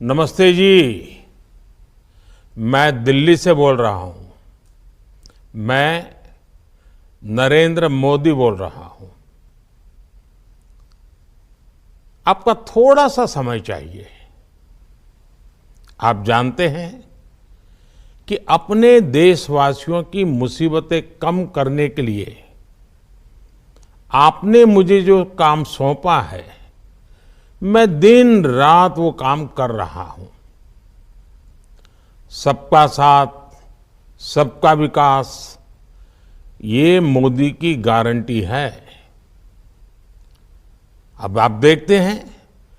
नमस्ते जी। मैं दिल्ली से बोल रहा हूं। मैं नरेंद्र मोदी बोल रहा हूं। आपका थोड़ा सा समय चाहिए। आप जानते हैं कि अपने देशवासियों की मुसीबतें कम करने के लिए आपने मुझे जो काम सौंपा है, मैं दिन रात वो काम कर रहा हूं। सबका साथ, सबका विकास, ये मोदी की गारंटी है। अब आप देखते हैं